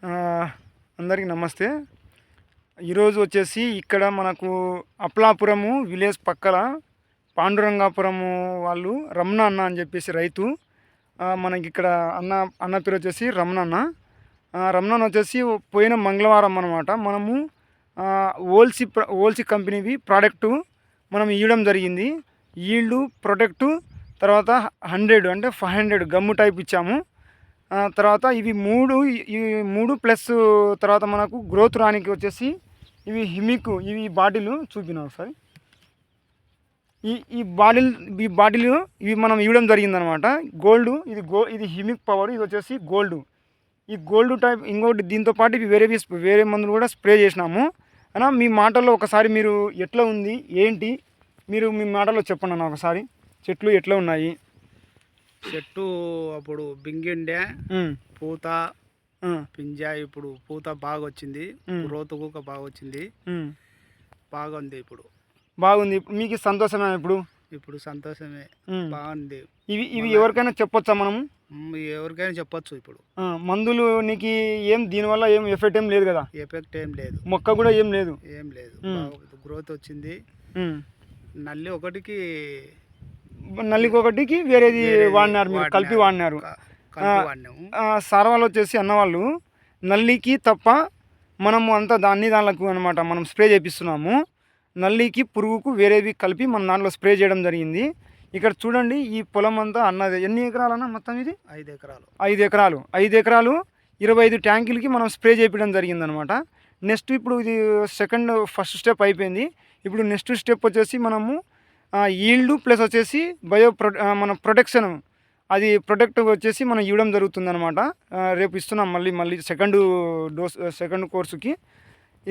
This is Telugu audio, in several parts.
అందరికీ నమస్తే. ఈరోజు వచ్చేసి ఇక్కడ మనకు అప్లాపురము విలేజ్ పక్కల పాండురంగాపురము వాళ్ళు రమణ అన్న అని చెప్పేసి రైతు. మనకి ఇక్కడ అన్న పేరు వచ్చేసి రమణ. రమణ వచ్చేసి పోయిన మంగళవారం అనమాట మనము ఓల్సీ కంపెనీవి ప్రోడక్టు మనం ఇవ్వడం జరిగింది. ఈల్డ్ ప్రొటెక్టు తర్వాత 100 అంటే 500 గమ్ము టైప్ ఇచ్చాము. తర్వాత ఇవి మూడు ప్లస్ తర్వాత మనకు గ్రోత్ రానికి వచ్చేసి ఇవి హిమిక్, ఇవి బాటిల్ చూపినా ఒకసారి. ఈ బాటిల్ ఇవి మనం ఇవ్వడం జరిగిందనమాట. గోల్డ్ ఇది హిమిక్ పవర్, ఇది వచ్చేసి గోల్డ్. ఈ గోల్డ్ టైప్ ఇంకోటి దీంతో పాటు ఇవి వేరే మందులు కూడా స్ప్రే చేసినాము అన్న. మీ మాటల్లో ఒకసారి మీరు ఎట్లా ఉంది ఏంటి మీరు మీ మాటల్లో చెప్పండి అన్న ఒకసారి. చెట్లు ఎట్లా ఉన్నాయి? చెట్టు అప్పుడు బింగిండే పూత పింజ, ఇప్పుడు పూత బాగా వచ్చింది, గ్రోత్ కూడా బాగా వచ్చింది, బాగుంది. ఇప్పుడు బాగుంది. మీకు సంతోషమే? ఇప్పుడు సంతోషమే, బాగుంది. ఇవి ఎవరికైనా చెప్పొచ్చా మనము? ఎవరికైనా చెప్పొచ్చు. ఇప్పుడు మందులు నీకు దీనివల్ల ఏం ఎఫెక్ట్ ఏం లేదు కదా? ఎఫెక్ట్ ఏం లేదు, మొక్క కూడా ఏం లేదు. గ్రోత్ వచ్చింది. నల్లికి ఒకటికి వేరేది వాడినారు, మీరు కలిపి వాడినారు. సార్ వాళ్ళు వచ్చేసి అన్నవాళ్ళు నల్లికి తప్ప మనము అంతా దానికి అనమాట మనం స్ప్రే చేపిస్తున్నాము. నల్లికి పురుగుకు వేరేవి కలిపి మన దాంట్లో స్ప్రే చేయడం జరిగింది. ఇక్కడ చూడండి, ఈ పొలం అంతా అన్నది ఎన్ని ఎకరాలన్నా మొత్తం? ఇది 5 ఎకరాలు. 5 ఎకరాలు 25 ట్యాంకులకి మనం స్ప్రే చేయడం జరిగిందనమాట. నెక్స్ట్ ఇప్పుడు ఇది ఫస్ట్ స్టెప్ అయిపోయింది. ఇప్పుడు నెక్స్ట్ స్టెప్ వచ్చేసి మనము ఈల్డ్ ప్లస్ వచ్చేసి మన ప్రొటెక్షన్, అది ప్రొటెక్ట్ వచ్చేసి మనం ఇవ్వడం జరుగుతుందన్నమాట. రేపు ఇస్తున్నాం మళ్ళీ సెకండ్ కోర్సుకి.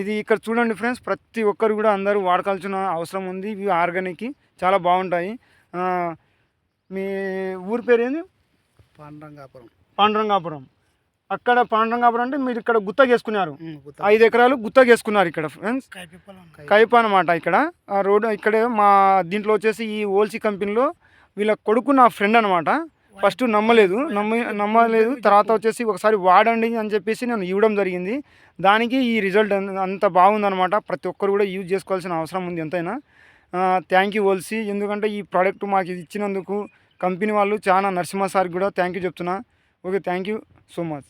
ఇది ఇక్కడ చూడండి ఫ్రెండ్స్, ప్రతి ఒక్కరు కూడా అందరూ వాడకాల్సిన అవసరం ఉంది. ఇవి ఆర్గానిక్ చాలా బాగుంటాయి. మీ ఊరి పేరు ఏంది? పాండురంగాపురం. అక్కడ పాండురంగాపురం అంటే మీరు ఇక్కడ గుత్తగేసుకున్నారు. 5 ఎకరాలు గుత్తగేసుకున్నారు ఇక్కడ ఫ్రెండ్స్. కైప అనమాట. ఇక్కడ రోడ్డు ఇక్కడే మా దీంట్లో వచ్చేసి ఈ ఓల్సీ కంపెనీలో వీళ్ళ కొడుకు నా ఫ్రెండ్ అనమాట. ఫస్ట్ నమ్మలేదు. తర్వాత వచ్చేసి ఒకసారి వాడండి అని చెప్పేసి నేను ఇవ్వడం జరిగింది. దానికి ఈ రిజల్ట్ అంత బాగుందనమాట. ప్రతి ఒక్కరు కూడా యూజ్ చేసుకోవాల్సిన అవసరం ఉంది ఎంతైనా. థ్యాంక్ యూ ఓల్సీ, ఎందుకంటే ఈ ప్రోడక్ట్ మాకు ఇచ్చినందుకు కంపెనీ వాళ్ళు చాలా. నరసింహ సార్కి కూడా థ్యాంక్ యూ చెప్తున్నా. Okay, thank you so much.